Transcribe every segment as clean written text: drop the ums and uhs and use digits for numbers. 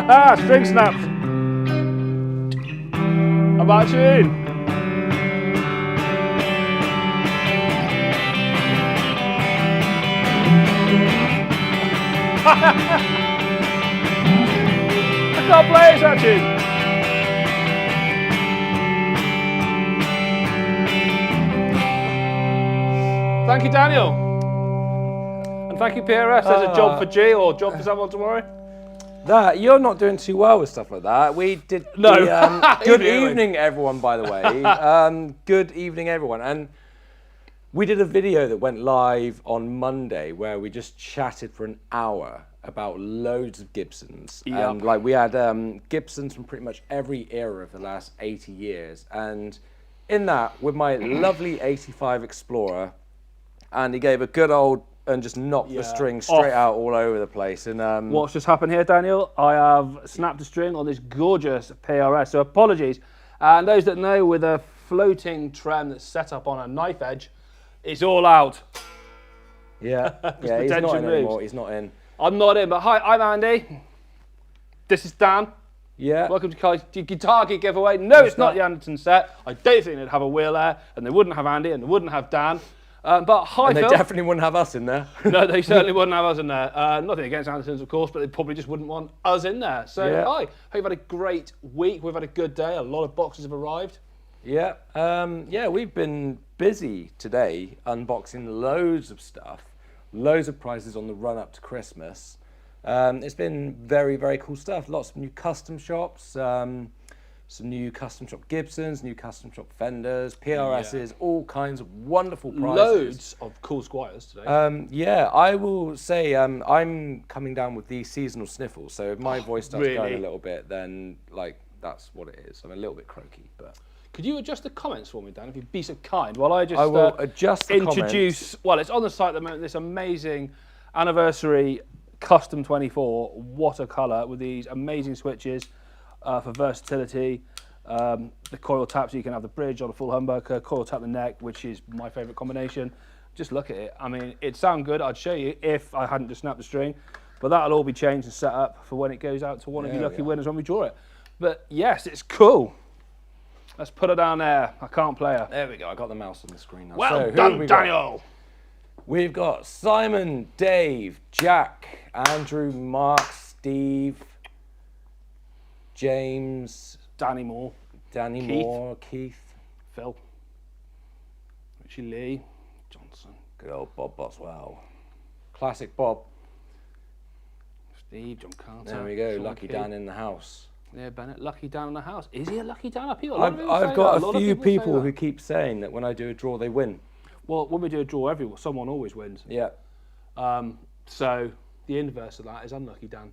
String snaps. How about tune? I can't play it, that tune. Thank you, Daniel. And thank you, PRS. There's a job for G or job for someone tomorrow. That you're not doing too well with stuff like that. We did. No. Good evening, everyone. By the way, good evening, everyone. And we did a video that went live on Monday where we just chatted for an hour about loads of Gibsons. Yep. And like we had Gibsons from pretty much every era of the last 80 years. And in that, with my lovely 85 Explorer, Andy gave a good old and just knocked the string straight out all over the place. And what's just happened here, Daniel? I have snapped a string on this gorgeous PRS. So apologies. And those that know, with a floating trem that's set up on a knife edge, it's all out. yeah, the he's not tension in moves. anymore. He's not in. I'm not in, but hi, I'm Andy. This is Dan. Yeah. Welcome to Guitar Geek Giveaway. No, it's not the Anderton set. I don't think they'd have a wheel there, and they wouldn't have Andy, and they wouldn't have Dan. But hi, And they Phil. definitely wouldn't have us in there. No, they certainly wouldn't have us in there. Nothing against Andertons, of course, but they probably just wouldn't want us in there. So, hi. Hope you've had a great week. We've had a good day. A lot of boxes have arrived. Yeah. We've been busy today unboxing loads of stuff, loads of prizes on the run up to Christmas. It's been very, very cool stuff. Lots of new custom shops, some new custom shop Gibsons, new custom shop Fenders, PRSs, all kinds of wonderful prizes. Loads of cool Squires today. I will say I'm coming down with the seasonal sniffles, so if my voice starts going a little bit, then like that's what it is. I'm a little bit croaky, but. Could you adjust the comments for me, Dan, if you'd be so kind, while I just I will adjust the introduce. Well, it's on the site at the moment. This amazing anniversary custom 24 watercolor with these amazing switches for versatility. The coil tap, so you can have the bridge on a full humbucker. Coil tap the neck, which is my favourite combination. Just look at it. I mean, it sounds good. I'd show you if I hadn't just snapped the string, but that'll all be changed and set up for when it goes out to one of you lucky winners when we draw it. But yes, it's cool. Let's put her down there. I can't play her. There we go. I got the mouse on the screen now. Well done, Daniel. We've got Simon, Dave, Jack, Andrew, Mark, Steve, James, Danny Moore, Keith, Phil, Richie Lee, Johnson, good old Bob Boswell, classic Bob, Steve, John Carter. There we go. Sean Lucky Key. Dan in the house. Yeah, Bennett, Lucky Dan in the house. Is he a Lucky Dan up here? I've got a few people who keep saying that when I do a draw, they win. Well, when we do a draw, someone always wins. Yeah. So the inverse of that is unlucky Dan.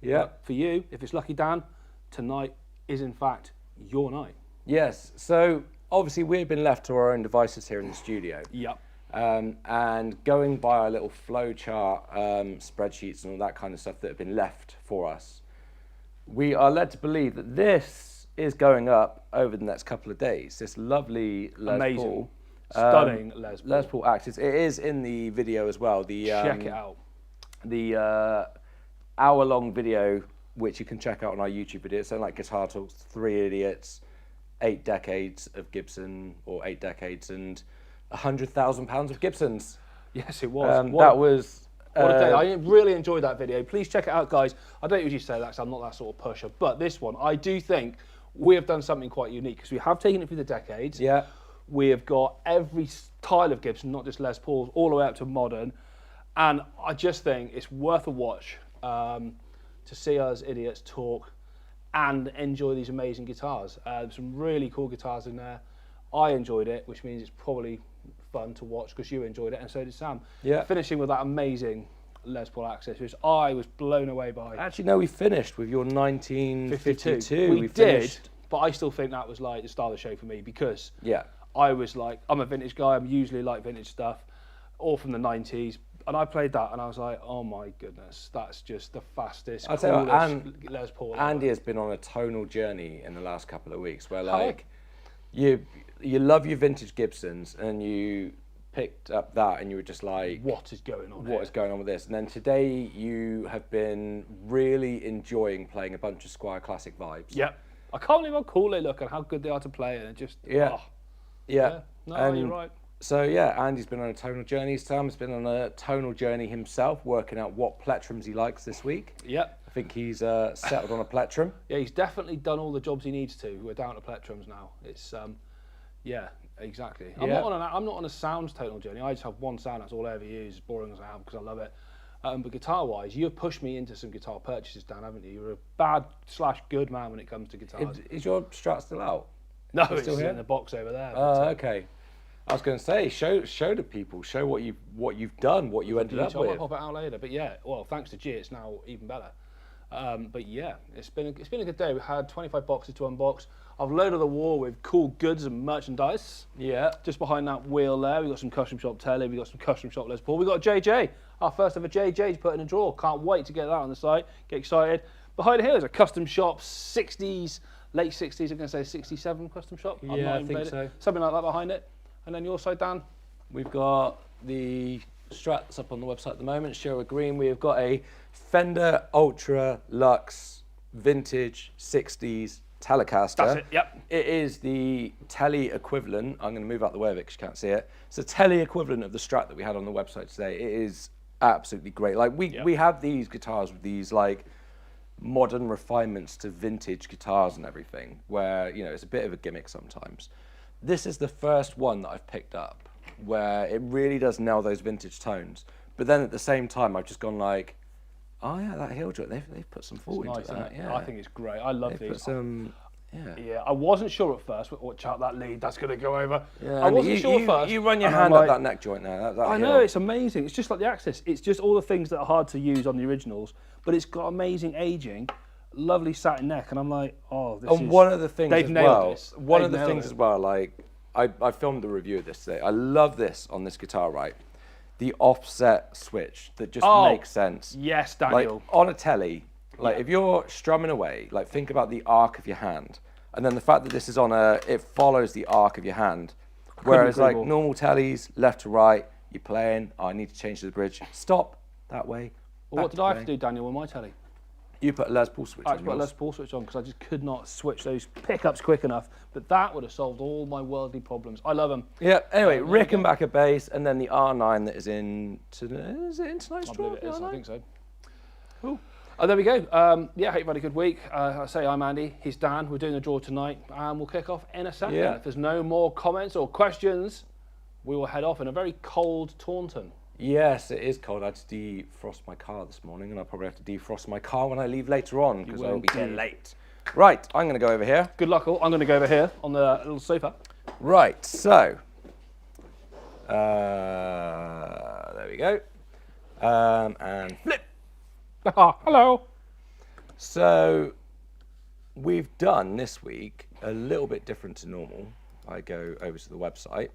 Yeah. But for you, if it's Lucky Dan, tonight is in fact your night. Yes. So obviously we've been left to our own devices here in the studio. Yep. And going by our little flow chart, spreadsheets and all that kind of stuff that have been left for us, we are led to believe that this is going up over the next couple of days. This lovely Les Paul. Stunning Les Paul. Les Paul Axis. It is in the video as well. Check it out. The hour-long video, which you can check out on our YouTube video. It's like Guitar Talks, 3 Idiots, 8 decades of Gibson, or 8 decades, and £100,000 of Gibsons. Yes, it was. That was... What a day. I really enjoyed that video. Please check it out, guys. I don't usually say that because I'm not that sort of pusher, but this one, I do think we have done something quite unique because we have taken it through the decades. Yeah. We have got every style of Gibson, not just Les Pauls, all the way up to modern. And I just think it's worth a watch to see us idiots talk and enjoy these amazing guitars. Some really cool guitars in there. I enjoyed it, which means it's probably fun to watch because you enjoyed it and so did Sam. Yeah. Finishing with that amazing Les Paul Axis, which I was blown away by. Actually, no, we finished with your 1952. We did, but I still think that was like the star of the show for me because I was like, I'm a vintage guy. I'm usually like vintage stuff, all from the 90s. And I played that and I was like, oh my goodness, that's just the fastest, coolest Les Paul ever. Andy has been on a tonal journey in the last couple of weeks where like you love your vintage Gibsons and you picked up that and you were just like, What is going on? what is going on with this? And then today you have been really enjoying playing a bunch of Squire Classic vibes. Yep. I can't believe how cool they look and how good they are to play. And it just Yeah. oh, Yeah. no, And you're right. So yeah, Andy's been on a tonal journey. Sam's been on a tonal journey himself, working out what plectrums he likes this week. Yep. I think he's settled on a plectrum. Yeah, he's definitely done all the jobs he needs to. We're down to plectrums now. It's yeah, exactly. I'm Yeah. not on a sounds tonal journey. I just have one sound. That's all I ever use. As boring as I am, because I love it. But guitar-wise, you've pushed me into some guitar purchases, Dan, haven't you? You're a bad/good man when it comes to guitars. Is your Strat still out? No, It's it's still here? in the box over there. Oh, okay. I was going to say, show the people, show what you've done, what you ended up I might with. pop it out later. But yeah, well, thanks to G, it's now even better. But yeah, it's been a good day. We had 25 boxes to unbox. I've loaded the wall with cool goods and merchandise. Yeah. Just behind that wheel there, we've got some Custom Shop Telly, we've got some Custom Shop Les Paul. We've got JJ, our first ever JJ to put in a drawer. Can't wait to get that on the site. Get excited. Behind here is a Custom Shop 60s, late 60s, I'm going to say 67 Custom Shop. I've Yeah, not I even think played so. it. Something like that behind it. And then your side, Dan. We've got the Strats up on the website at the moment, Sherwood Green. We have got a Fender Ultra Lux Vintage 60s Telecaster. That's it, yep. It is the Tele equivalent. I'm going to move out the way of it because you can't see it. It's the Tele equivalent of the Strat that we had on the website today. It is absolutely great. Like we have these guitars with these like modern refinements to vintage guitars and everything, where it's a bit of a gimmick sometimes. This is the first one that I've picked up where it really does nail those vintage tones. But then at the same time, I've just gone like, oh yeah, that heel joint, they've put some thought into Nice, that. isn't it? Yeah, I think it's great. I love they've these. put some. Yeah. Yeah, I wasn't sure at first. Watch out, that lead, that's going to go over. Yeah, I and wasn't sure at first. You run your and I'm hand like, up that neck joint there. That I heel. know, it's amazing. It's just like the Axis. It's just all the things that are hard to use on the originals, but it's got amazing aging, lovely satin neck, and I'm like, oh, this is... And one of the things they've as nailed well, this. one They've of the nailed things it. as well, like I filmed the review of this today. I love this on this guitar, right? The offset switch that just makes sense. Yes, Like Daniel. on a telly, like if you're strumming away, like think about the arc of your hand, and then the fact that this is on it follows the arc of your hand. Whereas agree like more. normal tellies, left to right, you're playing. Oh, I need to change to the bridge. Stop that way. Well, what back did I have play. to do, Daniel, with my telly? You put a Les Paul switch I on had to put a yours. Les Paul switch on because I just could not switch those pickups quick enough. But that would have solved all my worldly problems. I love them. Yeah. Anyway, Rickenbacker bass, and then the R9 that is in. Is it in tonight's I draw? believe it is. The I R9? think so. Cool. There we go. Yeah, hope you've had a good week. I say I'm Andy. He's Dan. We're doing the draw tonight, and we'll kick off in a second. Yeah. If there's no more comments or questions, we will head off in a very cold Taunton. Yes, it is cold. I had to defrost my car this morning, and I'll probably have to defrost my car when I leave later on because will I'll be getting indeed. late. Right, I'm going to go over here. Good luck, all. I'm going to go over here on the little sofa. Right, so there we go. And flip. Hello. So we've done this week a little bit different to normal. I go over to the website.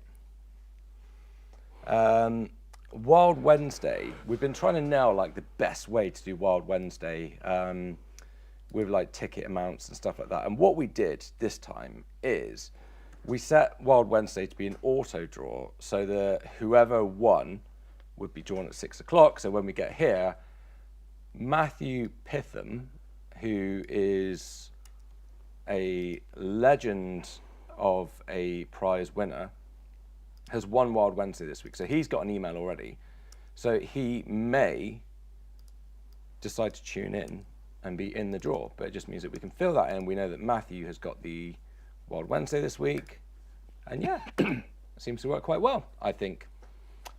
Wild Wednesday, we've been trying to nail like the best way to do Wild Wednesday with like ticket amounts and stuff like that. And what we did this time is we set Wild Wednesday to be an auto draw so that whoever won would be drawn at 6 o'clock. So when we get here, Matthew Pitham, who is a legend of a prize winner, has won Wild Wednesday this week. So he's got an email already. So he may decide to tune in and be in the draw, but it just means that we can fill that in. We know that Matthew has got the Wild Wednesday this week. And yeah, it seems to work quite well, I think.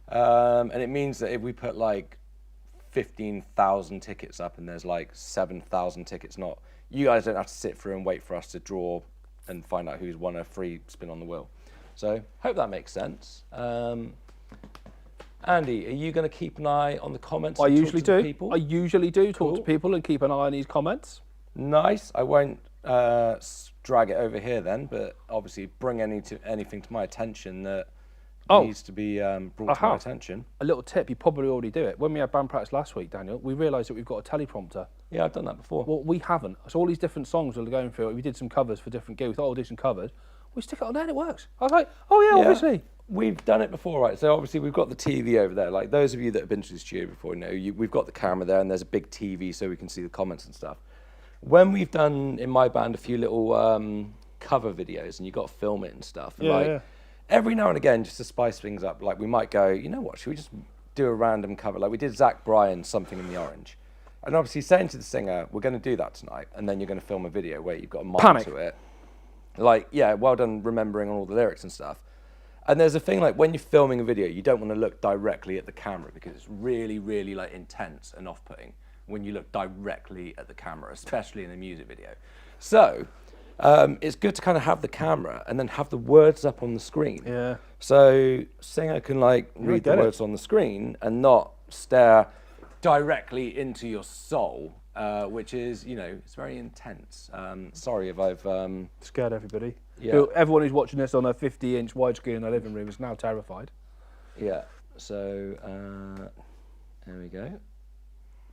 And it means that if we put like 15,000 tickets up and there's like 7,000 tickets not, you guys don't have to sit through and wait for us to draw and find out who's won a free spin on the wheel. So hope that makes sense. Andy, are you going to keep an eye on the comments? I and talk usually to the do. people? I usually do talk to Cool. people and keep an eye on these comments. Nice. I won't drag it over here then, but obviously bring anything to my attention that needs to be brought to my attention. A little tip, you probably already do it. When we had band practice last week, Daniel, we realised that we've got a teleprompter. Yeah, I've done that before. Well, we haven't. So all these different songs we were going through, we did some covers for different gigs. We thought, we'll do some covers. We stick it on there and it works. I was like, oh yeah, Yeah. obviously. We've done it before, right? So obviously we've got the TV over there. Like those of you that have been to the studio before know, we've got the camera there and there's a big TV so we can see the comments and stuff. When we've done, in my band, a few little cover videos and you've got to film it and stuff. And Yeah. every now and again, just to spice things up, like we might go, you know what, should we just do a random cover? Like we did Zach Bryan's Something in the Orange. And obviously saying to the singer, we're going to do that tonight. And then you're going to film a video where you've got a mic Panic. to it. Like, yeah, well done remembering all the lyrics and stuff. And there's a thing like when you're filming a video, you don't want to look directly at the camera because it's really, really like intense and off-putting when you look directly at the camera, especially in a music video. So it's good to kind of have the camera and then have the words up on the screen. Yeah. So singer can like read the get it. words on the screen and not stare directly into your soul, which is, you know, it's very intense. Sorry if I've Scared everybody. Yeah. Everyone who's watching this on a 50-inch widescreen in their living room is now terrified. Yeah, so there we go.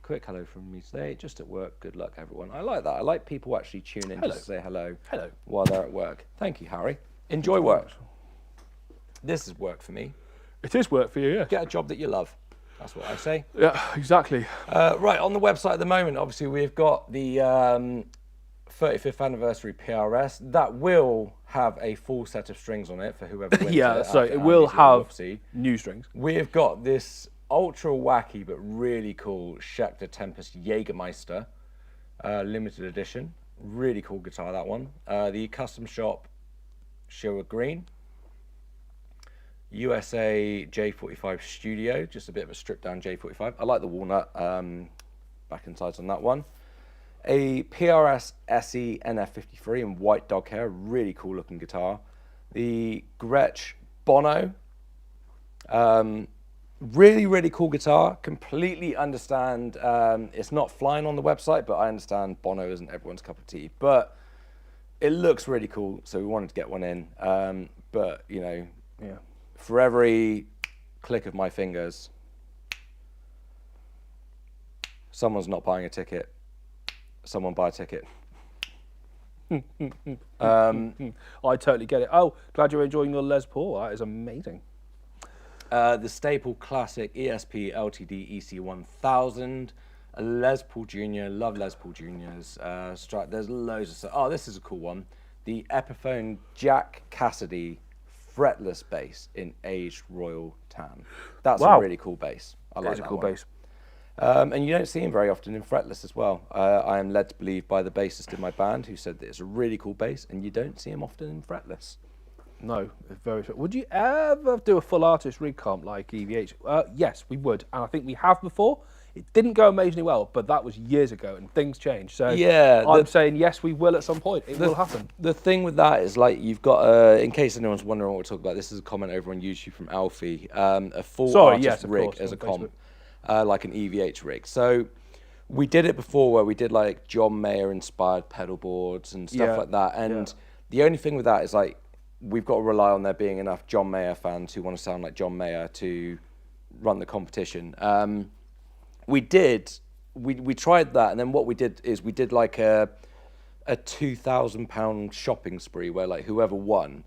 Quick hello from me today, just at work. Good luck, everyone. I like that. I like people actually tune in just to say hello. Hello. While they're at work. Thank you, Harry. Enjoy work. This is work for me. It is work for you, yeah. Get a job that you love. That's what I say. Yeah, exactly. Right, on the website at the moment, obviously, we've got the 35th anniversary PRS. That will have a full set of strings on it for whoever wins Yeah, it. so after it will Andy's, have obviously. new strings. We've got this ultra wacky but really cool Schecter Tempest Jägermeister limited edition. Really cool guitar, that one. The Custom Shop Sherwood Green. USA J45 Studio, just a bit of a stripped down J45. I like the walnut back and sides on that one. A PRS SE NF53 in white dog hair, really cool looking guitar. The Gretsch Bono, really, really cool guitar. Completely understand, it's not flying on the website, but I understand Bono isn't everyone's cup of tea. But it looks really cool, so we wanted to get one in. But, you know, Yeah. for every click of my fingers, someone's not buying a ticket. Someone buy a ticket. I totally get it. Oh, glad you're enjoying your Les Paul. That is amazing. The Staple Classic ESP LTD EC1000, a Les Paul Jr. Love Les Paul Juniors. There's loads of stuff. Oh, this is a cool one. The Epiphone Jack Cassidy fretless bass in aged royal tan. That's Wow. a really cool bass. I like That is a that cool one. bass. And you don't see him very often in fretless as well. I am led to believe by the bassist in my band who said that it's a really cool bass, and you don't see him often in fretless. No, it's very. Would you ever do a full artist rig comp like EVH? Yes, we would, and I think we have before. It didn't go amazingly well, but that was years ago, and things changed. So Yeah, I'm saying yes, we will at some point. It will happen. The thing with that is, like, you've got, in case anyone's wondering what we're talking about, this is a comment over on YouTube from Alfie. A full artist yes, of rig course, as on a comp, like an EVH rig. So we did it before where we did, like, John Mayer inspired pedal boards and stuff Yeah, like that. And the only thing with that is, like, we've got to rely on there being enough John Mayer fans who want to sound like John Mayer to run the competition. We tried that, and then what we did is we did like a £2,000 shopping spree where, like, whoever won,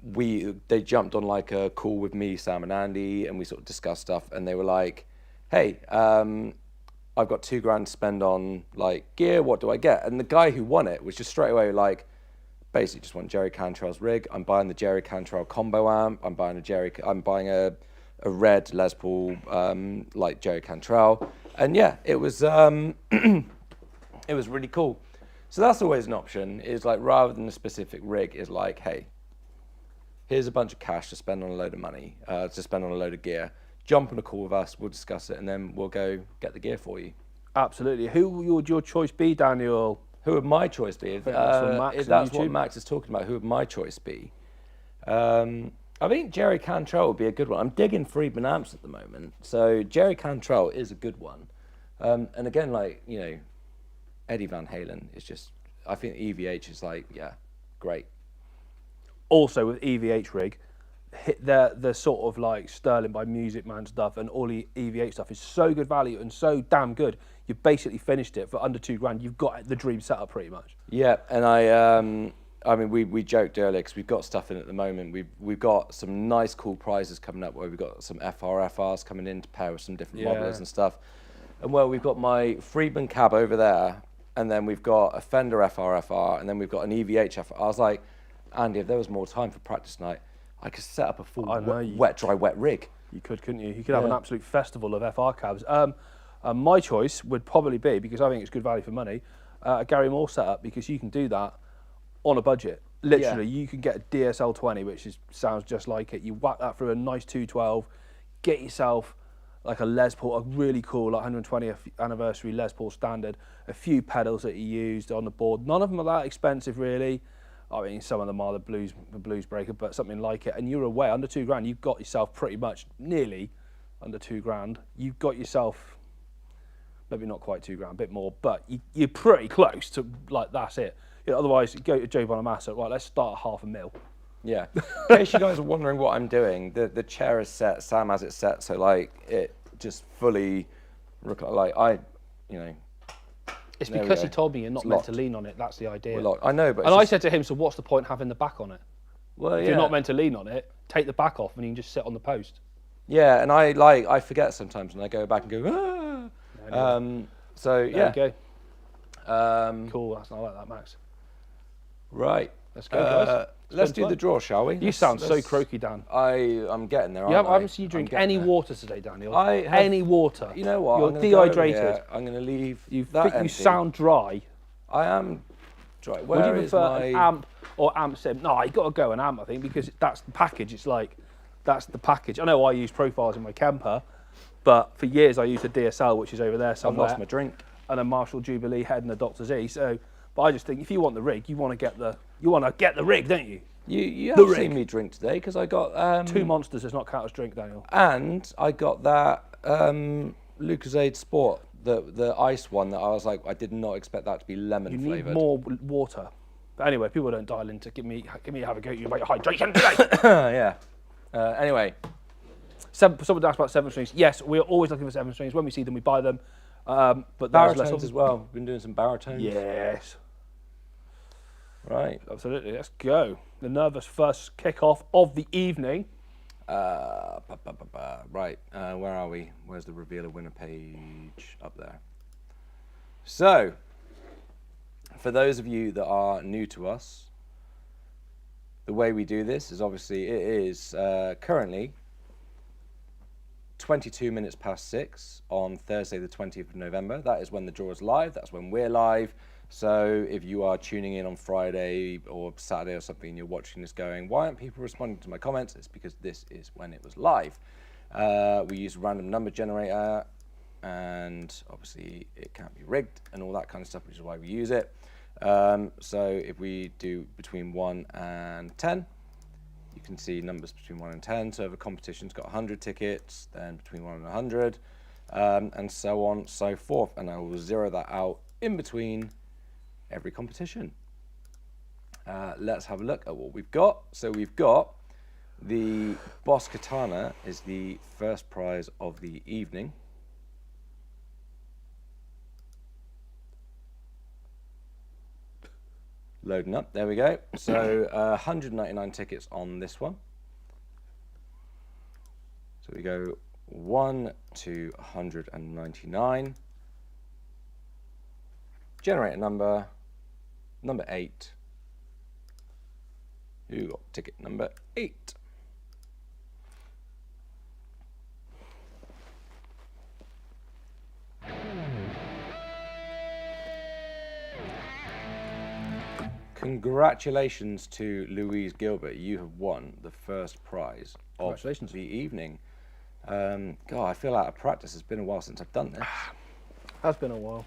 they jumped on like a call with me, Sam and Andy, and we sort of discussed stuff, and they were like, hey, I've got $2,000 to spend on like gear, what do I get? And the guy who won it was just straight away like, basically just want Jerry Cantrell's rig. I'm buying the Jerry Cantrell combo amp. I'm buying a red Les Paul like Jerry Cantrell, and yeah, it was it was really cool. So that's always an option. Is like rather than a specific rig, is like, hey, here's a bunch of cash to spend on a load of money, to spend on a load of gear. Jump on a call with us. We'll discuss it, and then we'll go get the gear for you. Absolutely. Who would your choice be, Daniel? Who would my choice be? If that's from Max if on that's what YouTube. Max is talking about, who would my choice be? I think Jerry Cantrell would be a good one. I'm digging Friedman amps at the moment, so Jerry Cantrell is a good one. And again, like, you know, Eddie Van Halen is just, I think EVH is like, yeah, great. Also with EVH rig, the sort of like Sterling by Music Man stuff and all the EVH stuff is so good value and so damn good. You've basically finished it for under £2,000. You've got the dream setup pretty much. Yeah, and I mean, we joked earlier because we've got stuff in at the moment. We've got some nice, cool prizes coming up where we've got some FRFRs coming in to pair with some different modelers and stuff. And well, we've got my Friedman cab over there, and then we've got a Fender FRFR, and then we've got an EVH FR. I was like, Andy, if there was more time for practice night, I could set up a full wet, dry, wet rig. You could, couldn't you? You could have an absolute festival of FR cabs. My choice would probably be, because I think it's good value for money, a Gary Moore setup, because you can do that on a budget. Literally, you can get a DSL 20, which sounds just like it. You whack that through a nice 212, get yourself like a Les Paul, a really cool like 120th anniversary Les Paul standard, a few pedals that you used on the board. None of them are that expensive, really. I mean, some of them are the blues breaker, but something like it. And you're away under £2,000. You've got yourself pretty much nearly under £2,000. You've got yourself maybe not quite £2,000, a bit more, but you're pretty close to like that's it. You know, otherwise, you go to Joe Bonamassa, right? Let's start at £500,000. Yeah. In case you guys are wondering what I'm doing, the chair is set. Sam has it set, so like it just fully, like It's because he told me you're not meant to lean on it. That's the idea. I know, but I said to him, so what's the point having the back on it? Well, if you're not meant to lean on it, take the back off and you can just sit on the post. Yeah, and I forget sometimes, and I go back and go. So yeah. There you go. Cool. I like that, Max. Right. Let's go, guys. Let's do the draw, shall we? You sound so croaky, Dan. I'm getting there. I haven't seen you drink any water today, Daniel. Any water. You know what? You're dehydrated. I'm going to leave you that empty. You sound dry. I am dry. Would you prefer an amp or amp sim? No, you got to go an amp, I think, because that's the package. It's like, that's the package. I know I use profiles in my Kemper, but for years I used a DSL, which is over there somewhere. I've lost my drink. And a Marshall Jubilee head and a Dr. Z. So, but I just think if you want the rig, you want to get the rig, don't you? You have seen me drink today because I got 2 Monsters does not count as drink, Daniel. And I got that Lucozade Sport, the ice one that I was like, I did not expect that to be lemon flavored. You need more water. But anyway, people don't dial in to give me have a go at you about your hydration today. Yeah. Anyway, someone asked about 7 strings. Yes, we're always looking for 7 strings. When we see them, we buy them. But baritones as well. We've been doing some baritones. Yes. Right. Absolutely. Let's go. The nervous first kick-off of the evening. Right. Where are we? Where's the reveal a winner page? Up there. So, for those of you that are new to us, the way we do this is obviously it is currently 22 minutes past 6 on Thursday the 20th of November. That is when the draw is live. That's when we're live. So if you are tuning in on Friday or Saturday or something and you're watching this going, why aren't people responding to my comments? It's because this is when it was live. We use a random number generator, and obviously it can't be rigged and all that kind of stuff, which is why we use it. So if we do between 1 and 10, you can see numbers between 1 and 10. So if a competition's got 100 tickets, then between 1 and 100, and so on, so forth. And I will zero that out in between every competition. Let's have a look at what we've got. So we've got the Boss Katana is the first prize of the evening. Loading up, there we go. So 199 tickets on this one. So we go 1 to 199. Generate a number 8. Who got ticket number 8? Congratulations to Louise Gilbert. You have won the first prize of the evening. God, I feel out of practice. It's been a while since I've done this. Has been a while.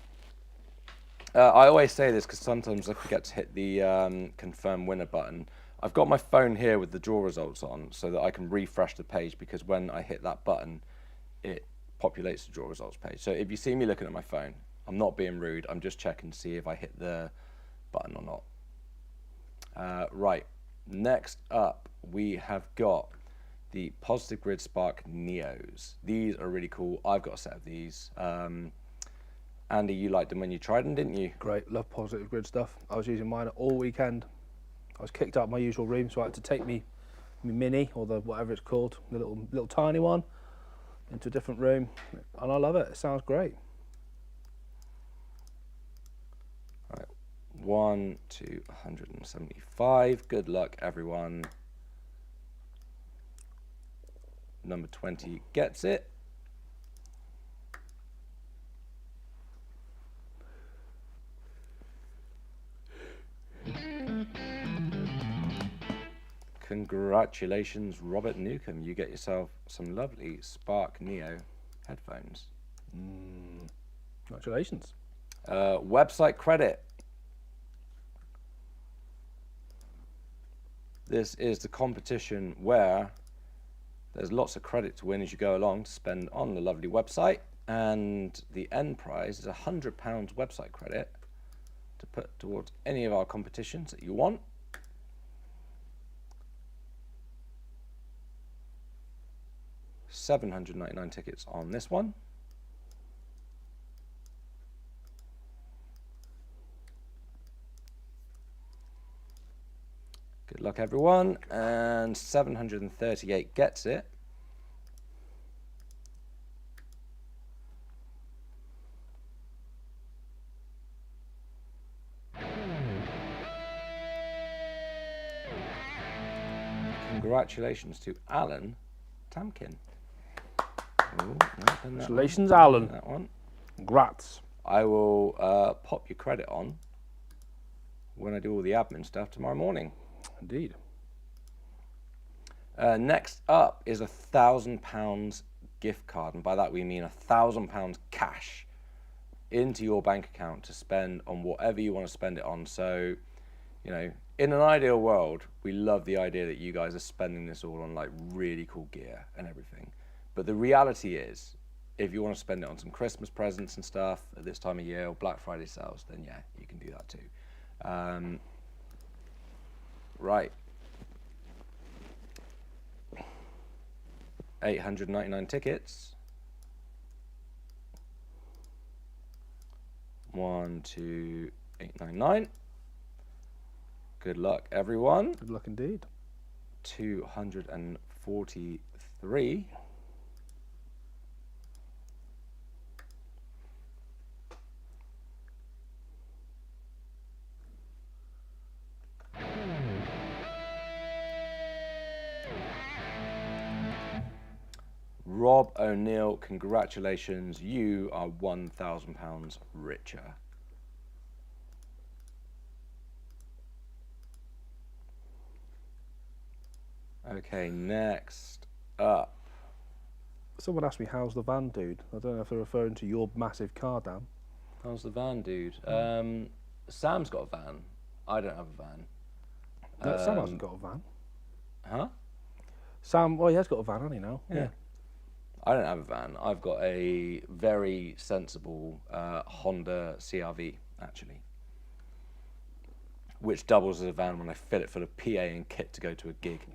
I always say this because sometimes I forget to hit the confirm winner button. I've got my phone here with the draw results on so that I can refresh the page, because when I hit that button, it populates the draw results page. So if you see me looking at my phone, I'm not being rude. I'm just checking to see if I hit the button or not. Right, next up we have got the Positive Grid Spark Neos. These are really cool. I've got a set of these. Andy, you liked them when you tried them, didn't you? Great, love Positive Grid stuff. I was using mine all weekend. I was kicked out of my usual room, so I had to take me Mini, or the whatever it's called, the little tiny one, into a different room, and I love it. It sounds great. Right, 1 to 175. Good luck, everyone. Number 20 gets it. Congratulations, Robert Newcomb. You get yourself some lovely Spark Neo headphones. Congratulations. Website credit. This is the competition where there's lots of credit to win as you go along to spend on the lovely website. And the end prize is £100 website credit to put towards any of our competitions that you want. $799 tickets on this one. Good luck, everyone. And 738 gets it. Congratulations to Alan Tamkin. Ooh, Congratulations, Alan. That one. Congrats. I will pop your credit on when I do all the admin stuff tomorrow morning. Indeed. Next up is £1,000 gift card, and by that we mean £1,000 cash into your bank account to spend on whatever you want to spend it on. So, you know, in an ideal world, we love the idea that you guys are spending this all on like really cool gear and everything. But the reality is, if you want to spend it on some Christmas presents and stuff at this time of year or Black Friday sales, then yeah, you can do that too. Right. 899 tickets. 1, 2, 899. Good luck, everyone. Good luck indeed. 243. Rob O'Neill, congratulations. You are £1,000 richer. Okay, next up. Someone asked me, how's the van, dude? I don't know if they're referring to your massive car, Dan. How's the van, dude? Sam's got a van. I don't have a van. No, Sam hasn't got a van. Huh? Sam, well, he has got a van, hasn't he, now? Yeah. I don't have a van. I've got a very sensible Honda CR-V, actually, which doubles as a van when I fill it full of PA and kit to go to a gig.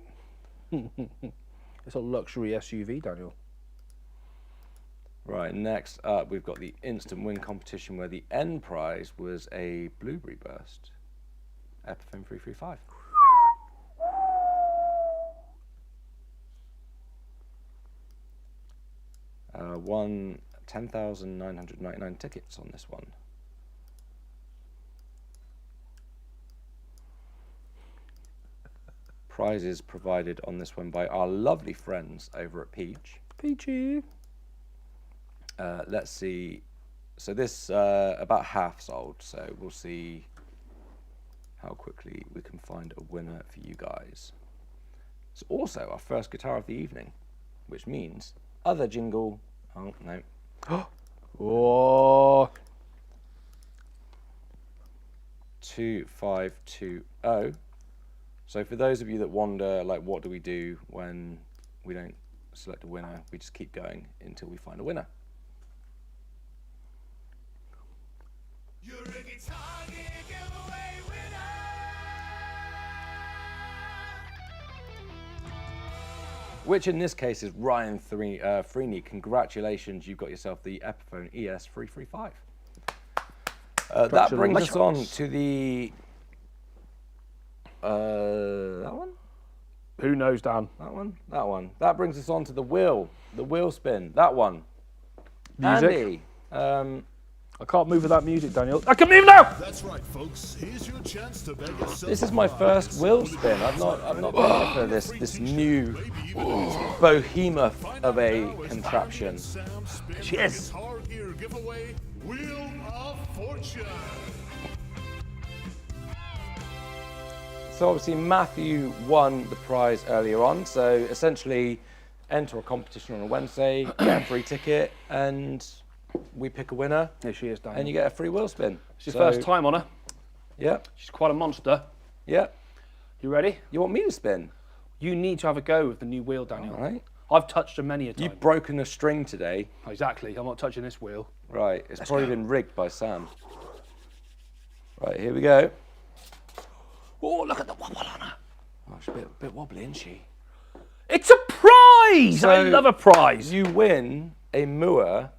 It's a luxury SUV, Daniel. Right, next up, we've got the instant win competition where the end prize was a Blueberry Burst Epiphone 335. Won 10,999 tickets on this one. Prizes provided on this one by our lovely friends over at Peach. Peachy. Let's see. So this about half sold. So we'll see how quickly we can find a winner for you guys. It's also our first guitar of the evening, which means other jingle. Oh no. Oh. 2520. So for those of you that wonder, like, what do we do when we don't select a winner? We just keep going until we find a winner. You're a guitar giveaway winner. Which in this case is Ryan Freeney. Congratulations, you've got yourself the Epiphone ES 335. That brings us on to the That one? Who knows, Dan? That one? That one. That brings us on to the wheel spin. That one. Music. Andy, I can't move without music, Daniel. I can move now! That's right, folks. Here's your chance to bet yourself. this is my first wheel spin. I've not been here for this new behemoth of a contraption. Cheers. Guitar Gear giveaway, Wheel of Fortune. So obviously Matthew won the prize earlier on. So essentially, enter a competition on a Wednesday, get a free ticket, and we pick a winner, Here she is, Daniel. and you get a free wheel spin. It's your first time on her. Yeah, She's quite a monster. yeah. You ready? You want me to spin? You need to have a go with the new wheel, Daniel. All right. I've touched her many a time. You've broken a string today. Exactly. I'm not touching this wheel. Right, it's probably been rigged by Sam. Right, here we go. Oh, look at the wobble on her. Oh, she's a bit wobbly, isn't she? It's a prize! I So- love a prize. You win a Moore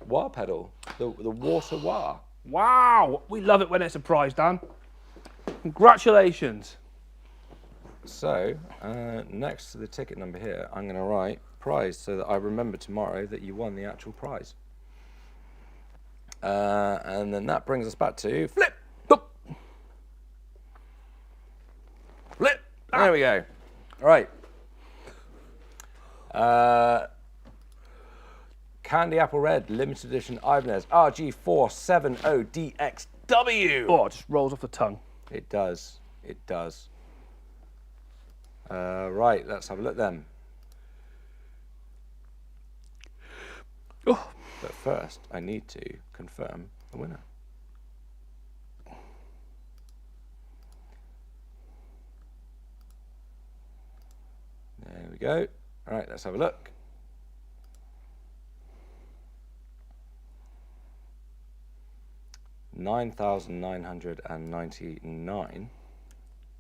wah pedal, the water wah. Wow. We love it when it's a prize, Dan. Congratulations. So, next to the ticket number here, I'm going to write prize so that I remember tomorrow that you won the actual prize. And then that brings us back to flip. Look. Flip. There we go. All right. Candy Apple Red Limited Edition Ibanez RG470DXW. Oh, it just rolls off the tongue. It does. It does. Right, let's have a look then. Oh. But first, I need to confirm the winner. There we go. All right, let's have a look. $9,999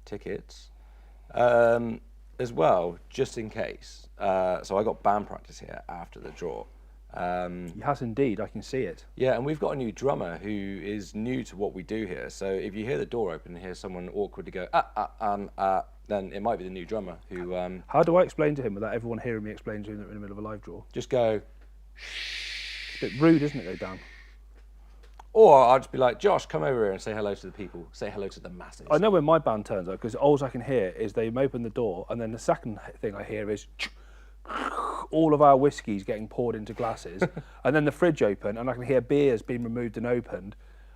tickets. As well, just in case. So I got band practice here after the draw. He has indeed. I can see it. Yeah, and we've got a new drummer who is new to what we do here. So if you hear the door open and hear someone awkwardly go, then it might be the new drummer who How do I explain to him without everyone hearing me explain to him that we're in the middle of a live draw? just go, It's a bit rude, isn't it, though, Dan? or I'll just be like, Josh, come over here and say hello to the people. Say hello to the masses. I know when my band turns up because all I can hear is they open the door, and then the second thing I hear is all of our whiskies getting poured into glasses, and then the fridge open, and I can hear beers being removed and opened,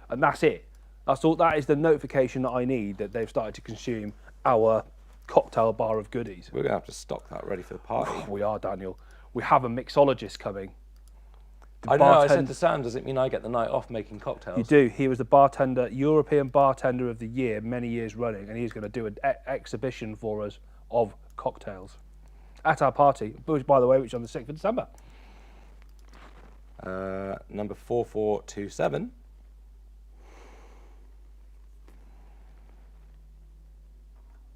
and that's it. That's all. That is the notification that I need that they've started to consume our cocktail bar of goodies. We're going to have to stock that ready for the party. We are, Daniel. We have a mixologist coming. I know, I said to Sam, does it mean I get the night off making cocktails? You do. He was the bartender, European Bartender of the Year, many years running, and he's going to do an exhibition for us of cocktails at our party, which, by the way, which is on the 6th of December. Number 4427.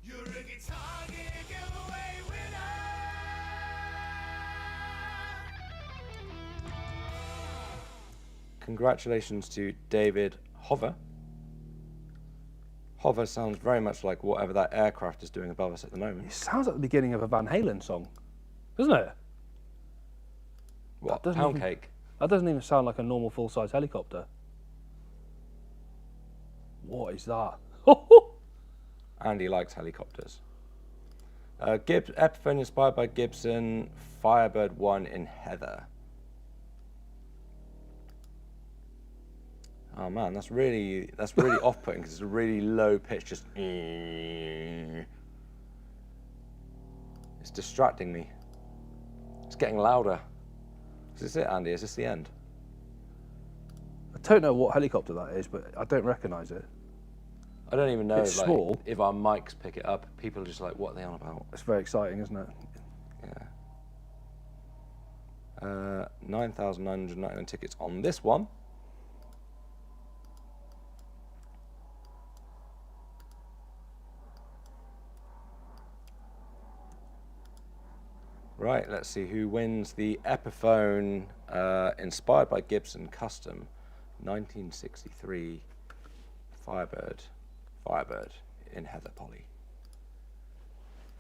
You're a Guitar Gear giveaway winner. Congratulations to David Hover. Hover sounds very much like whatever that aircraft is doing above us at the moment. It sounds like the beginning of a Van Halen song, doesn't it? What, doesn't pound even- cake? That doesn't even sound like a normal full-size helicopter. What is that? Andy likes helicopters. Epiphone inspired by Gibson, Firebird 1 in Heather. Oh man, that's really off-putting because it's a really low pitch, just. It's distracting me. It's getting louder. Is this it, Andy? Is this the end? I don't know what helicopter that is, but I don't recognise it. I don't even know It's small. if our mics pick it up. People are just like, what are they on about? It's very exciting, isn't it? Yeah. 9,999 tickets on this one. Right, let's see who wins the Epiphone inspired by Gibson Custom 1963 Firebird in Heather Polly.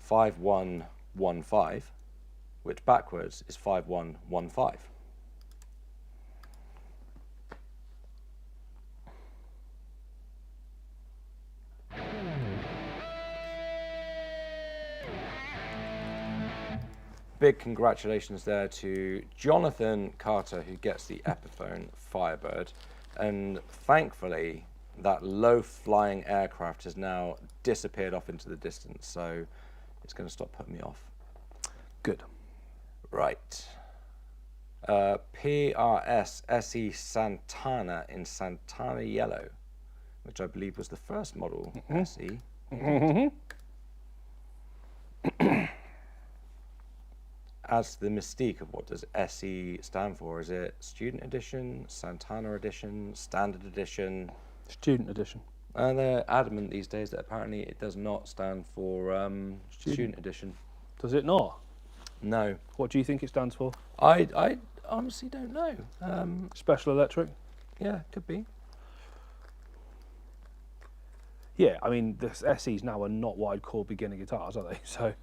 5115, which backwards is 5115. Big congratulations there to Jonathan Carter, who gets the Epiphone Firebird. And thankfully, that low-flying aircraft has now disappeared off into the distance, so it's going to stop putting me off. Good. Right. PRS SE Santana in Santana Yellow, which I believe was the first model SE. As the mystique of what does SE stand for? Is it Student Edition, Santana Edition, Standard Edition? Student edition. And they're adamant these days that apparently it does not stand for Student Edition. Does it not? No. What do you think it stands for? I honestly don't know. Special Electric? Yeah, could be. Yeah, I mean, the SEs now are not what I'd call beginner guitars, are they? So,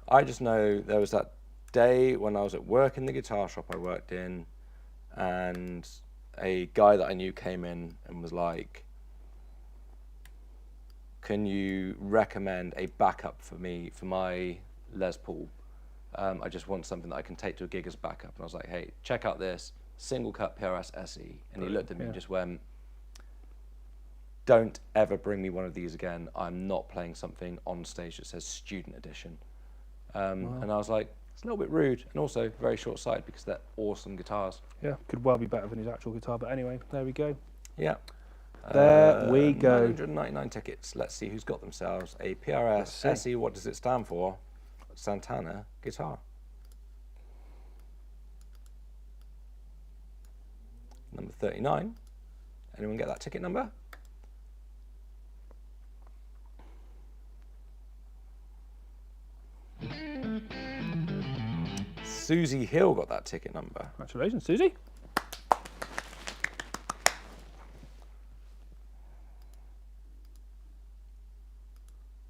I just know there was that day when I was at work in the guitar shop I worked in, and a guy that I knew came in and was like, can you recommend a backup for me for my Les Paul? I just want something that I can take to a gig as backup. And I was like, hey, check out this single cut PRS SE. And he looked at me and just went, don't ever bring me one of these again. I'm not playing something on stage that says Student Edition. And I was like, it's a little bit rude and also very short-sighted because they're awesome guitars. yeah, could well be better than his actual guitar. But anyway, there we go. Yeah. There we go. 999 tickets. Let's see who's got themselves a PRS SE. What does it stand for? Santana guitar. Number 39. Anyone get that ticket number? Susie Hill got that ticket number. Congratulations, Susie.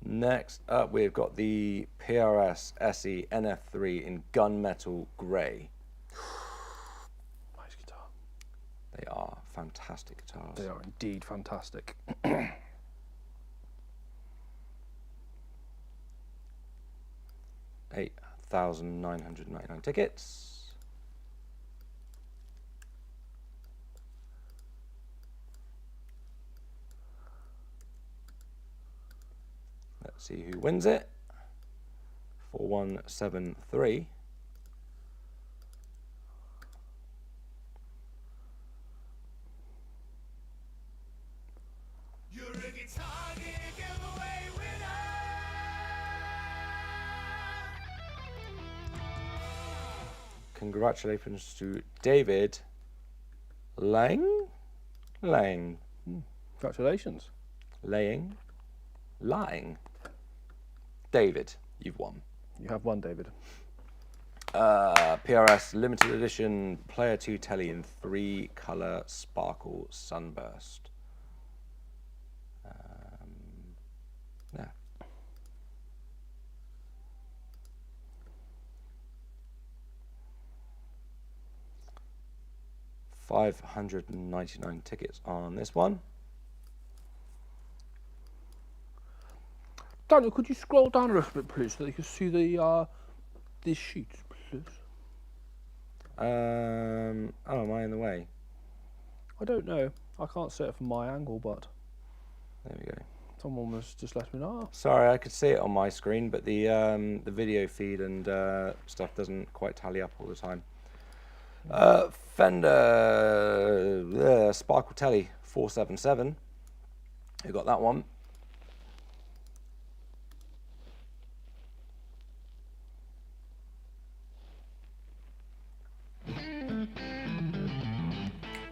Next up, we've got the PRS SE NF3 in gunmetal grey. Nice guitar. They are fantastic guitars. They are indeed fantastic. 8,999 tickets. Let's see who wins it. 4173. You're a guitar geek giveaway winner. Congratulations to David Lang. Congratulations. Lying. David, you've won. You have won, David. PRS limited edition Player 2 telly in 3-color sparkle sunburst. Yeah. $599 tickets on this one. Daniel, could you scroll down a little bit, please, so that you can see these sheets, please? Oh, am I in the way? I don't know. I can't see it from my angle, but There we go. someone was just let me know. Sorry, I could see it on my screen, but the video feed and stuff doesn't quite tally up all the time. Fender Sparkle Telly 477. Who got that one?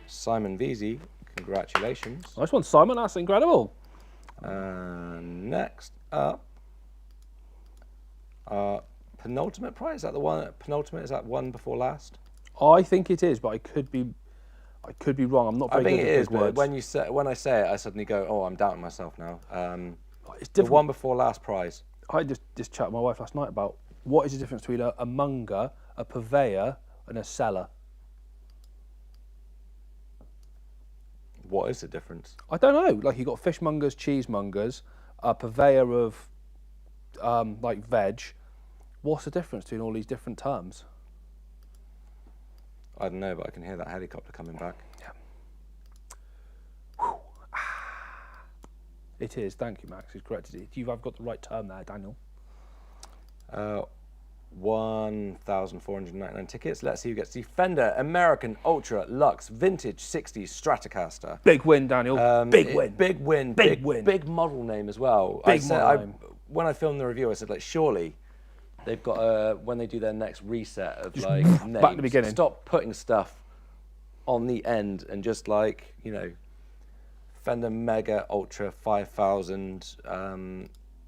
Simon Veazey, congratulations. Nice one, Simon. That's incredible. Next up, penultimate prize. Is that the one? Penultimate, is that one before last? I think it is, but I could be wrong. I'm not very I think good it at is, big but words. when I say it, I suddenly go, oh, I'm downting myself now. It's The difficult. one before last prize. I just chatted with my wife last night about what is the difference between a monger, a purveyor, and a seller. What is the difference? I don't know. Like you got fishmongers, cheesemongers, a purveyor of like veg. What's the difference between all these different terms? I don't know, but I can hear that helicopter coming back. It is. Thank you, Max. He's corrected it. I've got the right term there, Daniel. 1,499 tickets. Let's see who gets the Fender American Ultra Lux Vintage 60s Stratocaster. Big win, Daniel. Big win. Big win. Big win. Big model name as well. Big model name. When I filmed the review, I said, like, surely they've got when they do their next reset of like names, back to the beginning. Stop putting stuff on the end and just like, you know, Fender Mega Ultra 5000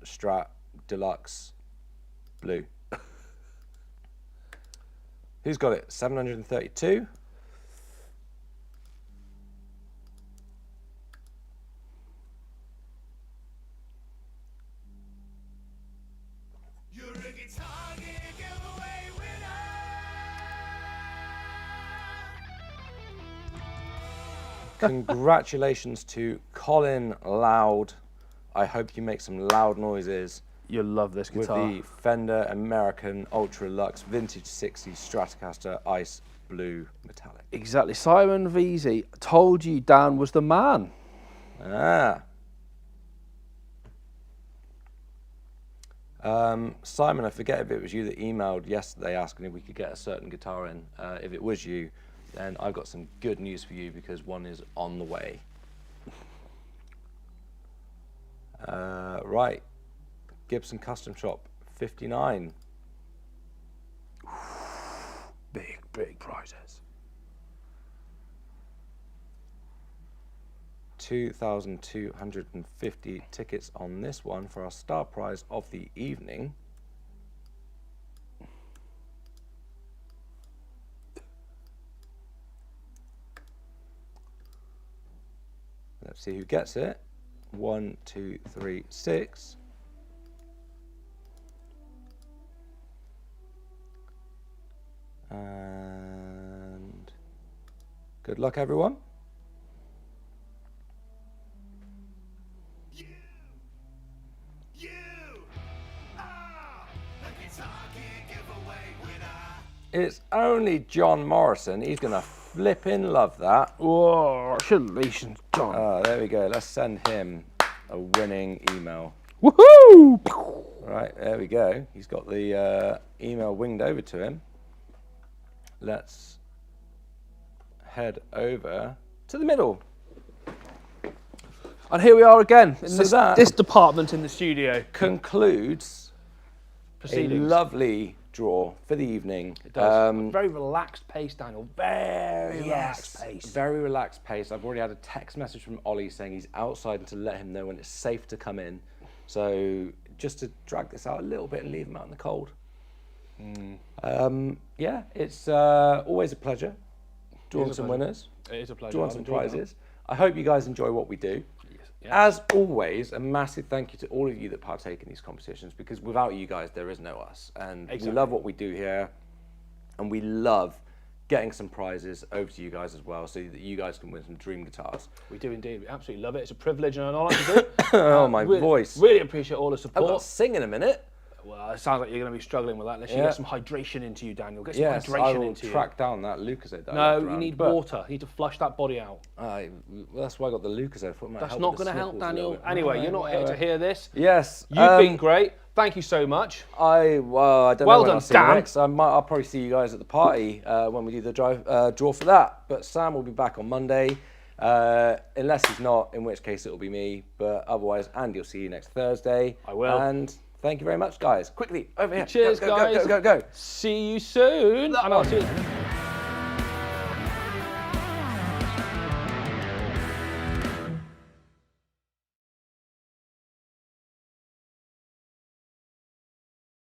Strat Deluxe Blue. Who's got it? 732. You're a Guitar Gear giveaway winner. Congratulations to Colin Loud. I hope you make some loud noises You'll love this with guitar. the Fender American Ultra Lux Vintage 60s Stratocaster Ice Blue Metallic. Exactly. Simon Veazey told you Dan was the man. Simon, I forget if it was you that emailed yesterday asking if we could get a certain guitar in. If it was you, then I've got some good news for you because one is on the way. Right, Gibson Custom Shop 59. Big prizes. 2,250 tickets on this one for our star prize of the evening. Let's see who gets it. 1, 2, 3, 6. And good luck, everyone. You are the Guitar Gear giveaway winner. It's only John Morrison. He's going to flipping love that. Whoa, congratulations, John. There we go. Let's send him a winning email. Woohoo! Right, there we go. He's got the email winged over to him. Let's head over to the middle. And here we are again in So that- this department in the studio. Concludes a Proceedings. lovely draw for the evening. It does. Very relaxed pace, Daniel. Very relaxed pace. Very relaxed pace. I've already had a text message from Ollie saying he's outside and to let him know when it's safe to come in. So just to drag this out a little bit and leave him out in the cold. Yeah, it's always a pleasure drawing some winners, It is a pleasure. drawing I've some enjoyed prizes. I hope you guys enjoy what we do. Yes. As always, a massive thank you to all of you that partake in these competitions because without you guys, there is no us. And we love what we do here, and we love getting some prizes over to you guys as well so that you guys can win some dream guitars. We do indeed. We absolutely love it. It's a privilege and an honour to do. Oh, my voice. Really appreciate all the I've support. got to sing in a minute. Well, it sounds like you're going to be struggling with that unless you Yeah. get some hydration into you, Daniel. Get some Yes, I hydration will into track down that Lucozade. that I you. left No, you around. need But, water. You need to flush that body out. well, that's why I got the Lucozade. I thought it might That's help not with the going to help, sniffles a little Daniel. bit. Anyway, you're not here to Alright. hear this. Yes. You've been great. Thank you so much. I don't Well know when done, I'll see you Dan. next. I'll probably see you guys at the party when we do the draw for that. But Sam will be back on Monday, unless he's not, in which case it will be me. But otherwise, Andy will see you next Thursday. I will. And thank you very much, guys. Quickly, over here. Cheers, Go, go, guys. Go, go, go, go. See you soon. And I'll see you.